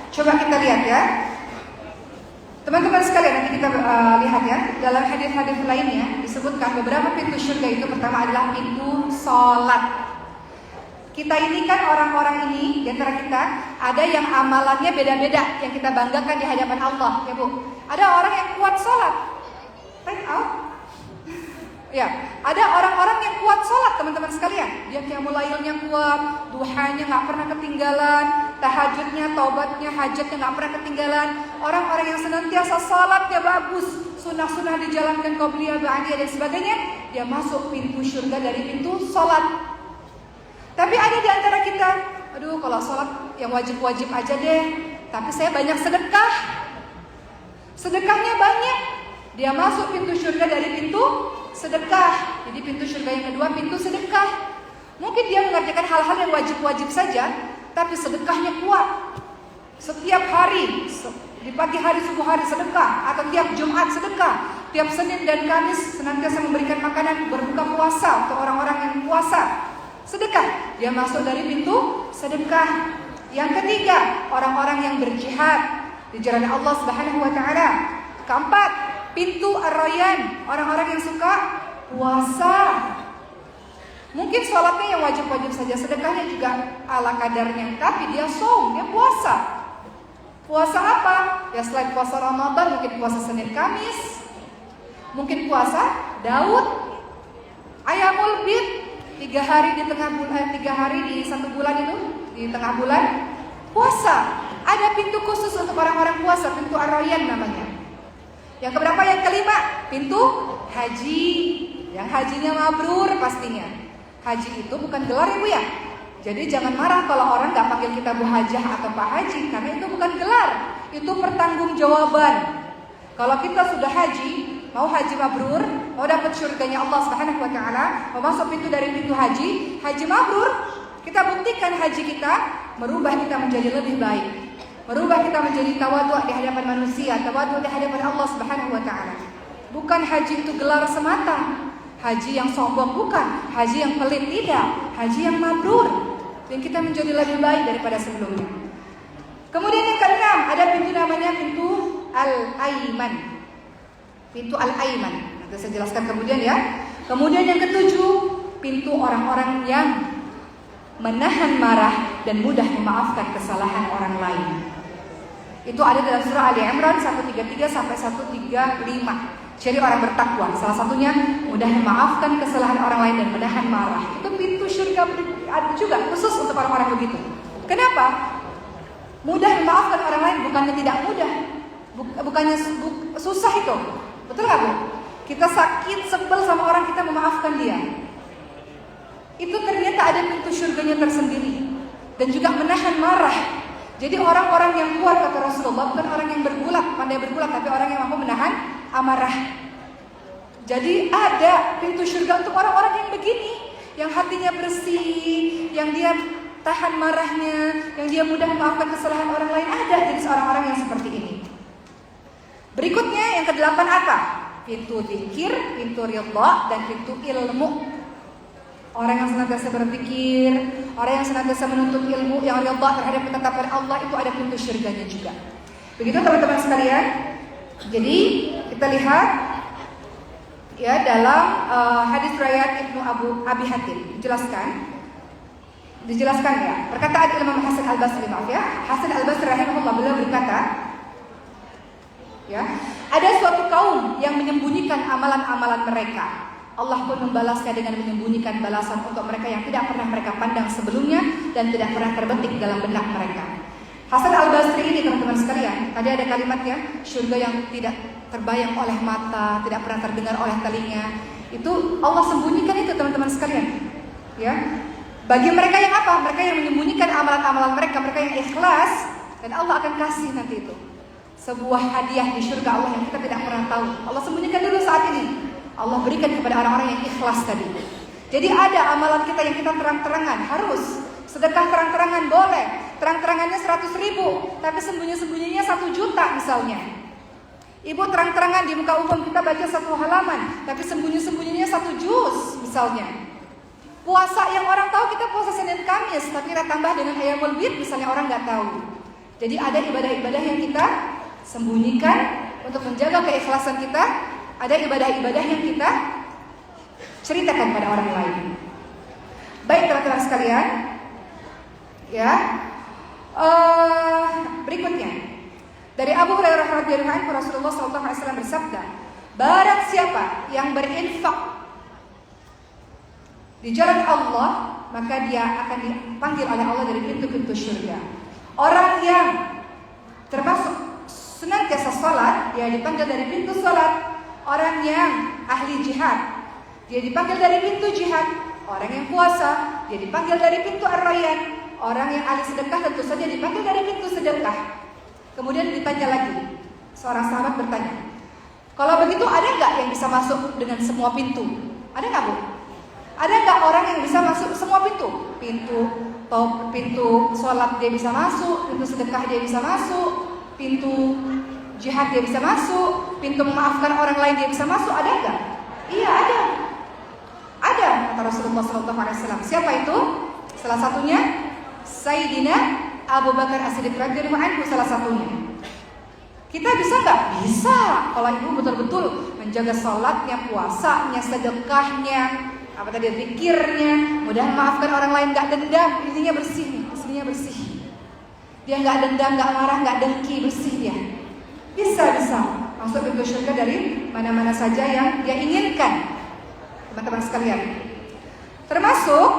coba kita lihat ya. Teman-teman sekalian, nanti kita lihat ya. Dalam hadis-hadis lainnya disebutkan beberapa pintu syurga itu. Pertama adalah pintu sholat. Kita ini kan orang-orang ini, di antara kita ada yang amalannya beda-beda, yang kita banggakan di hadapan Allah, ya Bu. Ada orang yang kuat sholat, right out. Ya, ada orang-orang yang kuat sholat, teman-teman sekalian. Dia qiyamul lailnya kuat, duhanya nggak pernah ketinggalan, tahajudnya, taubatnya, hajatnya nggak pernah ketinggalan. Orang-orang yang senantiasa sholatnya bagus, sunnah-sunnah dijalankan, qobliyah, ba'diyah dan sebagainya, dia masuk pintu surga dari pintu sholat. Tapi ada di antara kita, aduh kalau sholat yang wajib-wajib aja deh, tapi saya banyak sedekah, sedekahnya banyak, dia masuk pintu surga dari pintu sedekah. Jadi pintu surga yang kedua pintu sedekah. Mungkin dia mengerjakan hal-hal yang wajib-wajib saja, tapi sedekahnya kuat. Setiap hari, di pagi hari, subuh hari sedekah, atau tiap Jumat sedekah, tiap Senin dan Kamis senantiasa memberikan makanan berbuka puasa untuk orang-orang yang puasa. Sedekah, dia masuk dari pintu sedekah. Yang ketiga, orang-orang yang berjihad di jalan Allah Subhanahu wa taala. Keempat, pintu ar-rayyan, orang-orang yang suka puasa. Mungkin sholatnya yang wajib-wajib saja, sedekahnya juga ala kadarnya, tapi dia saum, dia puasa. Puasa apa? Ya selain puasa Ramadan, mungkin puasa Senin Kamis, mungkin puasa Daud, Ayamul Bid, 3 hari di tengah bulan, 3 hari di 1 bulan itu, di tengah bulan puasa. Ada pintu khusus untuk orang-orang puasa, pintu ar-rayyan namanya. Yang keberapa? Yang kelima, pintu haji. Yang hajinya mabrur pastinya. Haji itu bukan gelar ya Bu ya. Jadi jangan marah kalau orang gak panggil kita Bu Hajah atau Pak Haji, karena itu bukan gelar, itu pertanggungjawaban. Kalau kita sudah haji, mau haji mabrur, mau dapat surganya Allah Subhanahu wa taala, mau masuk pintu dari pintu haji, haji mabrur, kita buktikan haji kita merubah kita menjadi lebih baik. Merubah kita menjadi tawadhu di hadapan manusia, tawadhu di hadapan Allah Subhanahu wa taala. Bukan haji itu gelar semata. Haji yang sombong bukan, haji yang pelit tidak, haji yang mabrur. Dan kita menjadi lebih baik daripada sebelumnya. Kemudian yang keenam, ada pintu namanya pintu Al-Aiman. Pintu Al-Aiman. Nanti saya jelaskan kemudian ya. Kemudian yang ketujuh, pintu orang-orang yang menahan marah dan mudah memaafkan kesalahan orang lain. Itu ada dalam surah Ali Imran 133 sampai 135. Jadi orang bertakwa, salah satunya mudah memaafkan kesalahan orang lain dan menahan marah. Itu pintu surga ada juga khusus untuk orang-orang begitu. Kenapa? Mudah memaafkan orang lain bukannya tidak mudah, bukannya susah itu. Betul nggak Bu? Kita sakit, sebel sama orang, kita memaafkan dia. Itu ternyata ada pintu surganya tersendiri. Dan juga menahan marah. Jadi orang-orang yang kuat kata Rasulullah bukan orang yang bergulat, pandai bergulat, tapi orang yang mampu menahan amarah. Jadi ada pintu surga untuk orang-orang yang begini, yang hatinya bersih, yang dia tahan marahnya, yang dia mudah memaafkan kesalahan orang lain. Ada jenis orang-orang yang seperti ini. Berikutnya yang ke-8 apa? Pintu zikir, pintu ridha, dan pintu ilmu. Orang yang senantiasa berzikir, orang yang senantiasa menuntut ilmu, yang ridha terhadap ketetapan Allah, itu ada pintu surganya juga. Begitu teman-teman sekalian. Jadi kita lihat ya dalam hadis riwayat Ibnu Abi Hatim dijelaskan ya. Perkataan Imam Hasan Al-Basri, maaf ya. Hasan Al-Basri rahimahullah, beliau berkata, ya, ada suatu kaum yang menyembunyikan amalan-amalan mereka. Allah pun membalasnya dengan menyembunyikan balasan untuk mereka yang tidak pernah mereka pandang sebelumnya dan tidak pernah terbetik dalam benak mereka. Hasan Al-Basri ini teman-teman sekalian, tadi ada kalimatnya, surga yang tidak terbayang oleh mata, tidak pernah terdengar oleh telinga. Itu Allah sembunyikan itu teman-teman sekalian. Ya. Bagi mereka yang apa? Mereka yang menyembunyikan amalan-amalan mereka, mereka yang ikhlas, dan Allah akan kasih nanti itu sebuah hadiah di surga Allah yang kita tidak pernah tahu. Allah sembunyikan dulu saat ini. Allah berikan kepada orang-orang yang ikhlas tadi. Jadi ada amalan kita yang kita terang-terangan, harus. Sedekah terang-terangan boleh. Terang-terangannya 100.000, tapi sembunyi-sembunyinya 1 juta misalnya. Ibu terang-terangan di muka umum kita baca 1 halaman, tapi sembunyi-sembunyinya 1 juz misalnya. Puasa yang orang tahu kita puasa Senin Kamis, tapi kita tambah dengan Ayyamul Bid misalnya orang nggak tahu. Jadi ada ibadah-ibadah yang kita sembunyikan untuk menjaga keikhlasan kita. Ada ibadah-ibadah yang kita ceritakan pada orang lain. Baik teman-teman sekalian, ya. Berikutnya dari Abu Hurairah radhiyallahu anhu, Rasulullah SAW bersabda, barang siapa yang berinfak di jalan Allah, maka dia akan dipanggil oleh Allah dari pintu-pintu surga. Orang yang termasuk senantiasa salat, dia dipanggil dari pintu salat. Orang yang ahli jihad, dia dipanggil dari pintu jihad. Orang yang puasa, dia dipanggil dari pintu Ar-Rayyan. Orang yang ahli sedekah tentu saja dipanggil dari pintu sedekah. Kemudian ditanya lagi, seorang sahabat bertanya, kalau begitu ada nggak yang bisa masuk dengan semua pintu? Ada nggak, Bu? Ada nggak orang yang bisa masuk semua pintu? Pintu sholat dia bisa masuk, pintu sedekah dia bisa masuk, pintu jihad dia bisa masuk, pintu memaafkan orang lain dia bisa masuk. Ada nggak? Iya ada. Ada, kata Rasulullah SAW. Siapa itu? Salah satunya Sayyidina Abu Bakar As-Siddiq radhiyallahu anhu, salah satunya. Kita bisa nggak? Bisa. Kalau ibu betul-betul menjaga salatnya, puasanya, sedekahnya, apa tadi, zikirnya, mudah memaafkan orang lain, nggak dendam, intinya bersih, aslinya bersih. Dia nggak dendam, nggak marah, nggak dengki, bersih dia. Bisa masuk pintu surga dari mana-mana saja yang dia inginkan. Teman-teman sekalian, termasuk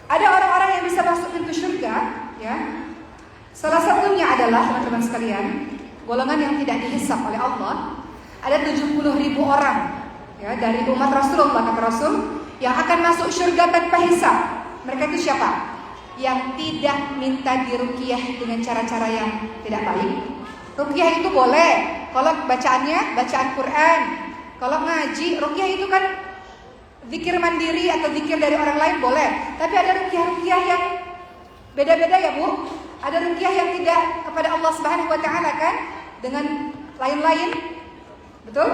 ada orang-orang yang bisa masuk pintu surga, ya. Salah satunya adalah teman-teman sekalian, golongan yang tidak dihisab oleh Allah. Ada 70.000 orang, ya, dari umat Rasulullah, kata Rasul, yang akan masuk surga tanpa hisab. Mereka itu siapa? Yang tidak minta diruqyah dengan cara-cara yang tidak baik. Ruqyah itu boleh kalau bacaannya bacaan Quran. Kalau ngaji, ruqyah itu kan zikir mandiri atau zikir dari orang lain boleh. Tapi ada ruqyah-ruqyah yang beda-beda ya, Bu. Ada ruqyah yang tidak kepada Allah Subhanahu wa taala kan, dengan lain-lain. Betul?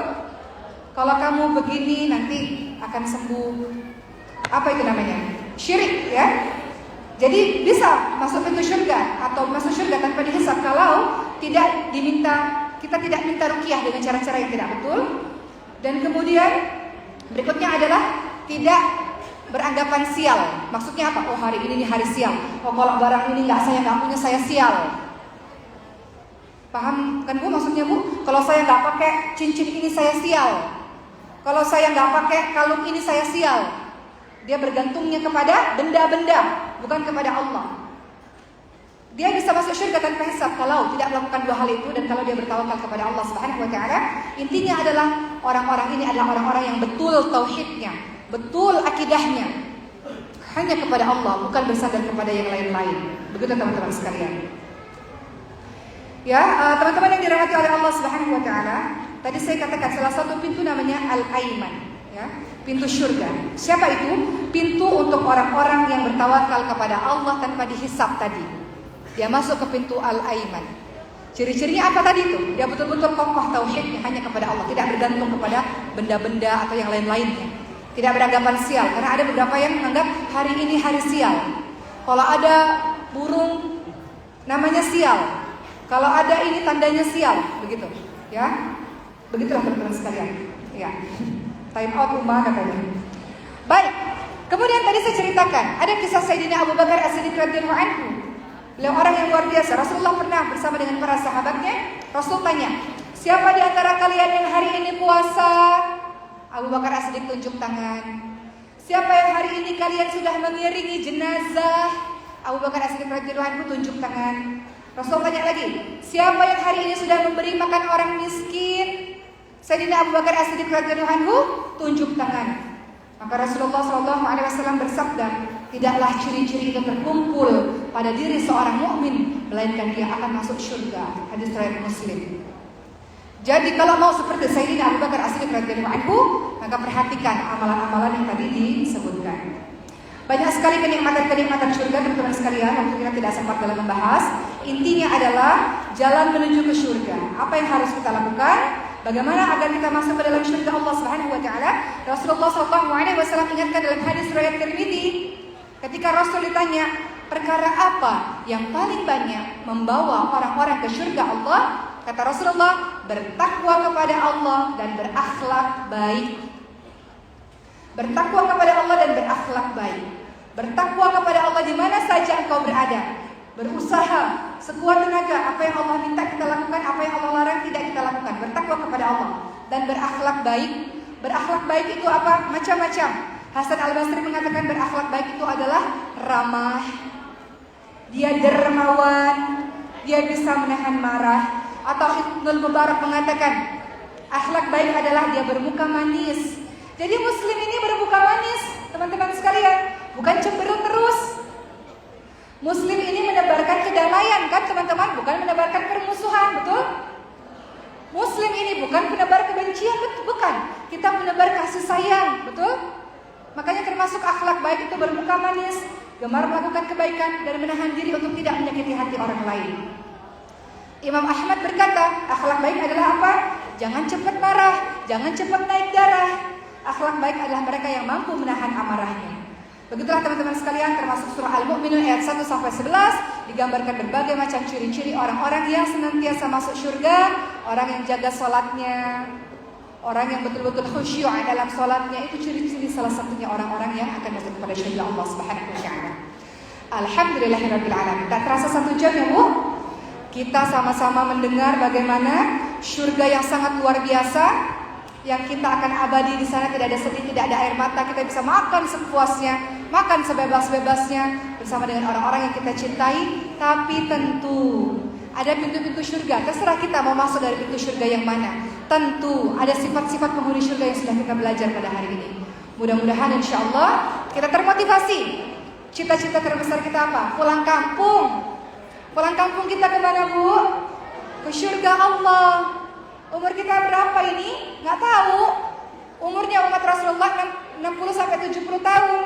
Kalau kamu begini nanti akan sembuh. Apa itu namanya? Syirik, ya. Jadi bisa masuk pintu surga atau masuk surga tanpa dihisab kalau tidak diminta, kita tidak minta ruqyah dengan cara-cara yang tidak betul. Dan kemudian berikutnya adalah tidak beranggapan sial. Maksudnya apa? Oh, hari ini hari sial. Oh, kalau barang ini saya nggak punya, saya sial. Paham kan, Bu, maksudnya, Bu? Kalau saya nggak pakai cincin ini, saya sial. Kalau saya nggak pakai kalung ini, saya sial. Dia bergantungnya kepada benda-benda, bukan kepada Allah. Dia bisa masuk surga tanpa hisab kalau tidak melakukan 2 hal itu dan kalau dia bertawakal kepada Allah Subhanahu wa taala. Intinya adalah orang-orang ini adalah orang-orang yang betul tauhidnya, betul akidahnya, hanya kepada Allah, bukan bersandar kepada yang lain-lain. Begitu teman-teman sekalian. Ya, teman-teman yang dirahmati oleh Allah Subhanahu wa taala, tadi saya katakan salah satu pintu namanya Al-Aiman, ya, pintu surga. Siapa itu? Pintu untuk orang-orang yang bertawakal kepada Allah tanpa dihisab tadi. Dia masuk ke pintu Al-Aiman. Ciri-cirinya apa tadi itu? Dia betul-betul kokoh tauhidnya hanya kepada Allah, tidak bergantung kepada benda-benda atau yang lain-lainnya. Tidak beranggapan sial, karena ada beberapa yang menganggap hari ini hari sial. Kalau ada burung namanya sial. Kalau ada ini tandanya sial, begitu. Ya. Begitulah teman-teman sekalian. Ya. Time out rumah katanya. Baik. Kemudian tadi saya ceritakan, ada kisah Sayyidina Abu Bakar As-Siddiq radhiyallahu anhu. Beliau orang yang luar biasa. Rasulullah pernah bersama dengan para sahabatnya. Rasul tanya, siapa di antara kalian yang hari ini puasa? Abu Bakar As-Siddiq tunjuk tangan. Siapa yang hari ini kalian sudah mengiringi jenazah? Abu Bakar As-Siddiq radhiyallahu anhu tunjuk tangan. Rasul tanya lagi, siapa yang hari ini sudah memberi makan orang miskin? Sayyidina Abu Bakar As-Siddiq radhiyallahu anhu tunjuk tangan. Maka Rasulullah SAW bersabda, tidaklah ciri-ciri itu terkumpul pada diri seorang mukmin, melainkan dia akan masuk surga. Hadis riwayat Muslim. Jadi kalau mau seperti Sayyidina Abu Bakar As-Siddiq radhiyallahu anhu, maka perhatikan amalan-amalan yang tadi disebutkan. Banyak sekali kenikmatan-kenikmatan surga, teman-teman sekalian, waktu kita tidak sempat dalam membahas. Intinya adalah jalan menuju ke surga. Apa yang harus kita lakukan? Bagaimana agar kita masuk ke dalam surga Allah Subhanahu wa taala? Rasulullah SAW ingatkan dalam hadis riwayat Tirmidzi, ketika Rasul ditanya, perkara apa yang paling banyak membawa orang-orang ke surga Allah? Kata Rasulullah, bertakwa kepada Allah dan berakhlak baik. Bertakwa kepada Allah dan berakhlak baik. Bertakwa kepada Allah di mana saja engkau berada. Berusaha sekuat tenaga, apa yang Allah minta kita lakukan, apa yang Allah larang tidak kita lakukan. Bertakwa kepada Allah dan berakhlak baik. Berakhlak baik itu apa? Macam-macam. Hasan Al-Basri mengatakan berakhlak baik itu adalah ramah, dia dermawan, dia bisa menahan marah. Atau Ibnul Mubarak mengatakan akhlak baik adalah dia bermuka manis. Jadi muslim ini bermuka manis, teman-teman sekalian, bukan cemberut terus. Muslim ini menebarkan kedamaian, kan teman-teman, bukan menebarkan permusuhan, betul? Muslim ini bukan menebar kebencian, bukan. Kita menebar kasih sayang, betul? Makanya termasuk akhlak baik itu bermuka manis, gemar melakukan kebaikan dan menahan diri untuk tidak menyakiti hati orang lain. Imam Ahmad berkata, akhlak baik adalah apa? Jangan cepat marah, jangan cepat naik darah. Akhlak baik adalah mereka yang mampu menahan amarahnya. Begitulah teman-teman sekalian, termasuk surah Al-Mu'minun ayat 1-11 digambarkan berbagai macam ciri-ciri orang-orang yang senantiasa masuk surga, orang yang jaga sholatnya, orang yang betul-betul khusyuk dalam sholatnya. Itu ciri-ciri salah satunya orang-orang yang akan masuk kepada surga Allah Subhanahu wa taala. Alhamdulillahirabbil alamin. Tak terasa 1 jam ya, Bu? Kita sama-sama mendengar bagaimana surga yang sangat luar biasa, yang kita akan abadi di sana, tidak ada sedih, tidak ada air mata, kita bisa makan sepuasnya, makan sebebas-bebasnya bersama dengan orang-orang yang kita cintai. Tapi tentu ada pintu-pintu surga, terserah kita mau masuk dari pintu surga yang mana. Tentu ada sifat-sifat penghuni surga yang sudah kita belajar pada hari ini. Mudah-mudahan insya Allah kita termotivasi. Cita-cita terbesar kita apa? Pulang kampung. Pulang kampung kita kemana, Bu? Ke surga Allah. Umur kita berapa ini? Nggak tahu. Umurnya umat Rasulullah 60-70 tahun.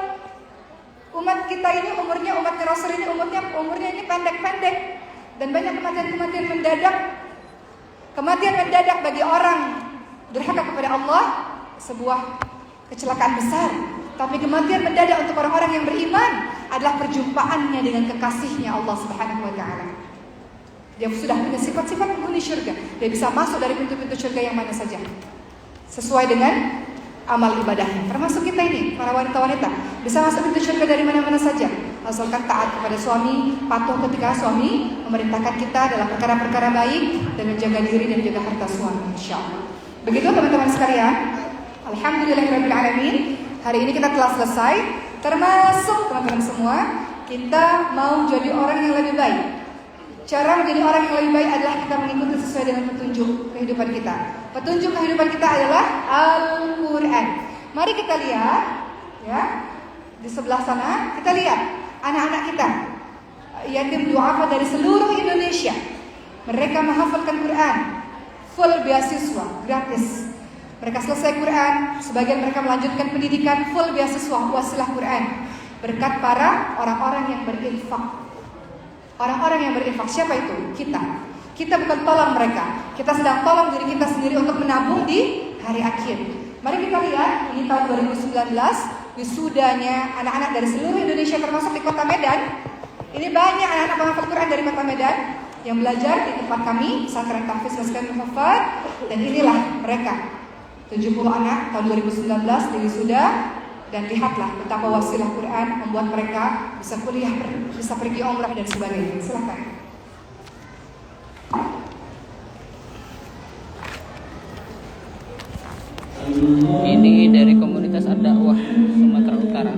Umat kita ini umurnya, umat Rasul ini umurnya ini pendek-pendek. Dan banyak kematian-kematian mendadak. Kematian mendadak bagi orang durhaka kepada Allah sebuah kecelakaan besar. Tapi kematian mendadak untuk orang-orang yang beriman adalah perjumpaannya dengan kekasihnya Allah Subhanahu wa taala. Dia sudah punya sifat-sifat penghuni surga. Dia bisa masuk dari pintu-pintu surga yang mana saja sesuai dengan amal ibadahnya. Termasuk kita ini, para wanita-wanita, bisa masuk pintu surga dari mana-mana saja, asalkan taat kepada suami, patuh ketika suami memerintahkan kita dalam perkara-perkara baik, dan menjaga diri dan menjaga harta suami, insyaallah. Begitu teman-teman sekalian. Alhamdulillahirabbil alamin. Hari ini kita telah selesai. Termasuk teman-teman semua, kita mau jadi orang yang lebih baik. Cara menjadi orang yang lebih baik adalah kita mengikuti sesuai dengan petunjuk kehidupan kita. Petunjuk kehidupan kita adalah Al-Quran. Mari kita lihat, ya, di sebelah sana kita lihat anak-anak kita, yatim duafa dari seluruh Indonesia. Mereka menghafalkan Quran full beasiswa, gratis. Mereka selesai Quran, sebagian mereka melanjutkan pendidikan full beasiswa wasilah Quran berkat para orang-orang yang berinfak. Orang-orang yang berinfak, siapa itu? Kita. Kita bukan tolong mereka, kita sedang tolong diri kita sendiri untuk menabung di hari akhir. Mari kita lihat, ini tahun 2019, wisudanya anak-anak dari seluruh Indonesia termasuk di kota Medan. Ini banyak anak-anak penghafal Quran dari kota Medan yang belajar di tempat kami, Pesantren Tahfiz Maskan Muhaffad. Dan inilah mereka, 70 anak tahun 2019 di wisuda. Dan lihatlah betapa wasilah Quran membuat mereka bisa kuliah, bisa pergi umrah dan sebagainya. Silakan. Ini dari komunitas Ad-Da'wah Sumatera Utara.